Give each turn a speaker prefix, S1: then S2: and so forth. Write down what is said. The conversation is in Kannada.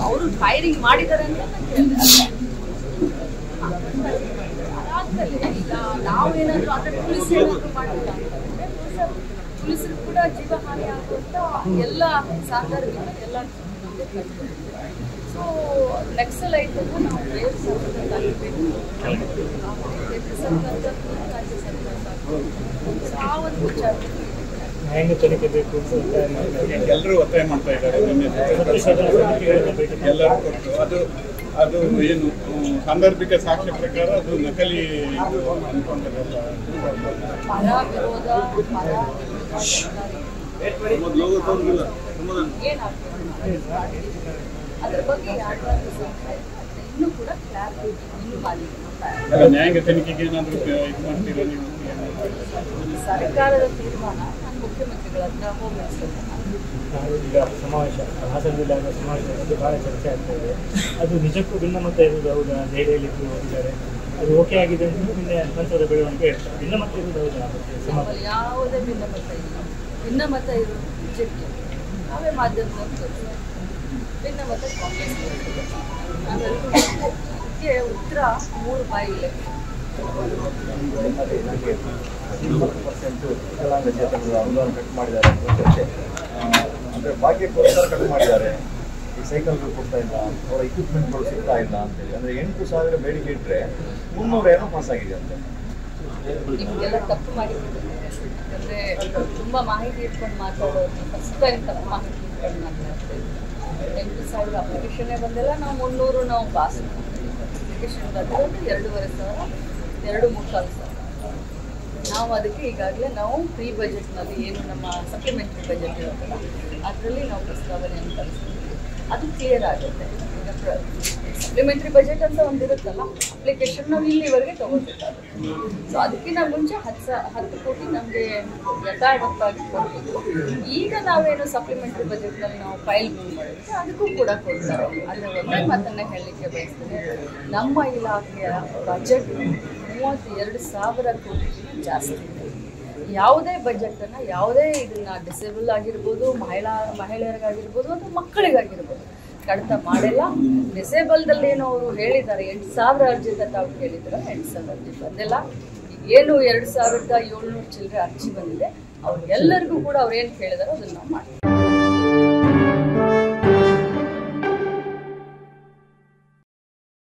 S1: ಅವರು ಫೈರಿಂಗ್ ಮಾಡಿದ್ದಾರೆ ಅಂತ ಅದಾದ್ಮೇಲೆ ಈಗ ನಾವೇನಾದ್ರು ಅಂದ್ರೆ ಪೊಲೀಸ್ ಏನಾದ್ರು ಮಾಡಿಲ್ಲ ಪೊಲೀಸರು ಕೂಡ ಜೀವಹಾನಿ ಆಗುವಂತ ಎಲ್ಲ ಸಾಂದರ್ಭಿಕ ಎಲ್ಲ ಸೊ ನಕ್ಸಲೈಟ್ ಅನ್ನು ನಾವು ಬೇರೆ ಸರ್ಕಾರದಲ್ಲಿ ಕೇಂದ್ರ ಸರ್ಕಾರದ ರಾಜ್ಯ ಸರ್ಕಾರ ಆ ಒಂದು ವಿಚಾರ
S2: ನ್ಯಾಯಾಂಗ ತನಿಖೆ ಬೇಕು
S3: ಎಲ್ಲರೂ ಒತ್ತಾಯ ಮಾಡ್ತಾ ಇದ್ದಾರೆ. ಎಲ್ಲರೂ ಕೊಟ್ಟು ಅದು ಏನು ಸಾಂದರ್ಭಿಕ ಸಾಕ್ಷ್ಯ ಪ್ರಕಾರ ಅದು ನಕಲಿ ಅನ್ಕೊಂಡಿರಲ್ಲ.
S1: ಇನ್ನೂ ಕೂಡ ಇನ್ನೂ
S3: ನ್ಯಾಯಾಂಗ ತನಿಖೆಗೆ ಏನಾದರೂ ಇದು ಮಾಡ್ತೀರಾ ನೀವು?
S1: ಸರ್ಕಾರದ ತೀರ್ಮಾನ ನಾನು ಮುಖ್ಯಮಂತ್ರಿಗಳ ಹತ್ರ ಹೋಮ್ ಮಿನಿಸ್ಟರ್
S2: ಈಗ ಸಮಾವೇಶ ಹಾಸನದಲ್ಲಿ ಆದ ಸಮಾವೇಶ ಬಗ್ಗೆ ಭಾಳ ಚರ್ಚೆ ಆಗ್ತಾ ಇದೆ. ಅದು ನಿಜಕ್ಕೂ ಭಿನ್ನಮತ ಇರುವುದು ಹೌದಾ? ಜೆಡಿಯಲ್ಲಿ ಹೋಗಿದ್ದಾರೆ, ಅದು ಓಕೆ ಆಗಿದೆ ಅಂತ ನಿನ್ನೆ ಸಂಸದ ಬೆಳವಣಿಗೆ ಹೇಳ್ತಾರೆ. ಭಿನ್ನಮತ ಇರುವುದು ಹೌದಾ?
S1: ಯಾವುದೇ ಭಿನ್ನಮತ ಇಲ್ಲ. ಭಿನ್ನಮತ ಇರೋದು ಬಿಜೆಪಿ, ನಾವೇ ಮಾಧ್ಯಮದಲ್ಲಿ ಭಿನ್ನಮತ ಕಾಂಗ್ರೆಸ್. ಅದಕ್ಕೆ ಉತ್ತರ 3 ಬಾಯಿಲೆ.
S4: 20% ವಿಕಲಾಂಗಚೇತನರ ಅನುದಾನ ಕಟ್ ಮಾಡಿದ್ದಾರೆ ಅಂತ ಚರ್ಚೆ. ಅಂದರೆ ಭಾಗ್ಯಕ್ಕೋಸ್ಕರ ಕಟ್ ಮಾಡಿದ್ದಾರೆ. ಈ ಸೈಕಲ್ಗಳು ಕೊಡ್ತಾ ಇಲ್ಲ, ಅವರ ಇಕ್ವಿಪ್ಮೆಂಟ್ಗಳು ಸಿಗ್ತಾ ಇಲ್ಲ ಅಂತೇಳಿ. ಅಂದರೆ 8,000 ಬೇಡಿಕೆ ಇಟ್ಟರೆ 300 ಏನೋ ಪಾಸ್ ಆಗಿದೆ ಅಂತ.
S1: ನಿಮಗೆಲ್ಲ ತಪ್ಪು ಮಾಡಿದ್ದೀವಿ. ಯಾಕಂದರೆ ತುಂಬ ಮಾಹಿತಿ ಇಟ್ಕೊಂಡು ಮಾತಾಡೋದು ಫಸ್ಟ್ ಟೈಮ್ ತಪ್ಪು ಮಾಹಿತಿ ಇಟ್ಕೊಂಡು ಮಾತಾಡ್ತೀವಿ. 8,000 ಅಪ್ಲಿಕೇಶನ್ನೇ ಬಂದಿಲ್ಲ. ನಾವು 300 ನಾವು ಪಾಸ್ ಅಪ್ಲಿಕೇಶನ್ ಬಂದಿರೋದು 2,500 2,3,4,000. ನಾವು ಅದಕ್ಕೆ ಈಗಾಗಲೇ ನಾವು ಪ್ರೀ ಬಜೆಟ್ನಲ್ಲಿ ಏನು ನಮ್ಮ ಸಪ್ಲಿಮೆಂಟ್ರಿ ಬಜೆಟ್ ಇರುತ್ತಲ್ಲ ಅದರಲ್ಲಿ ನಾವು ಪ್ರಸ್ತಾವನೆಯನ್ನು ಕಳಿಸ್ತೀವಿ. ಅದು ಕ್ಲಿಯರ್ ಆಗುತ್ತೆ. ಈಗ ಸಪ್ಲಿಮೆಂಟ್ರಿ ಬಜೆಟ್ ಅಂತ ಒಂದಿರುತ್ತಲ್ಲ, ಅಪ್ಲಿಕೇಶನ್ ನಾವು ಇಲ್ಲಿವರೆಗೆ ತೊಗೊಳ್ಬೇಕಾಗುತ್ತೆ. ಸೊ ಅದಕ್ಕಿಂತ ಮುಂಚೆ 10 ಕೋಟಿ ನಮಗೆ ಯಥಾವತ್ತಾಗಿ ಕೊಡ್ತೀವಿ. ಈಗ ನಾವೇನು ಸಪ್ಲಿಮೆಂಟ್ರಿ ಬಜೆಟ್ನಲ್ಲಿ ನಾವು ಫೈಲ್ ಮೂವ್ ಮಾಡಿದ್ರೆ ಅದಕ್ಕೂ ಕೂಡ ಕೊಡ್ತಾರೆ. ಆದರೆ ಒಂದೇ ಮಾತನ್ನು ಹೇಳಲಿಕ್ಕೆ ಬಯಸ್ತೇನೆ, ನಮ್ಮ ಇಲಾಖೆಯ ಬಜೆಟ್ 32,000 ಕೋಟಿಗಿಂತ ಜಾಸ್ತಿ ಇದೆ. ಯಾವುದೇ ಬಜೆಟನ್ನು ಯಾವುದೇ ಇದನ್ನು ಡಿಸೇಬಲ್ ಆಗಿರ್ಬೋದು, ಮಹಿಳೆಯರಿಗಾಗಿರ್ಬೋದು ಅಥವಾ ಮಕ್ಕಳಿಗಾಗಿರ್ಬೋದು ಕಡಿತ ಮಾಡಿಲ್ಲ. ಡಿಸೇಬಲ್ದಲ್ಲಿ ಏನೋ ಅವರು ಹೇಳಿದ್ದಾರೆ 8,000 ಅರ್ಜಿ ತಾವು ಕೇಳಿದ್ರೆ 8,000 ಅರ್ಜಿ ಬಂದಿಲ್ಲ. ಏನು 2,700 ಚಿಲ್ಲರೆ ಅರ್ಜಿ ಬಂದಿದೆ. ಅವ್ರಿಗೆಲ್ಲರಿಗೂ ಕೂಡ ಅವ್ರು ಏನು ಕೇಳಿದಾರೋ ಅದನ್ನು ನಾವು ಮಾಡ್ತೀವಿ.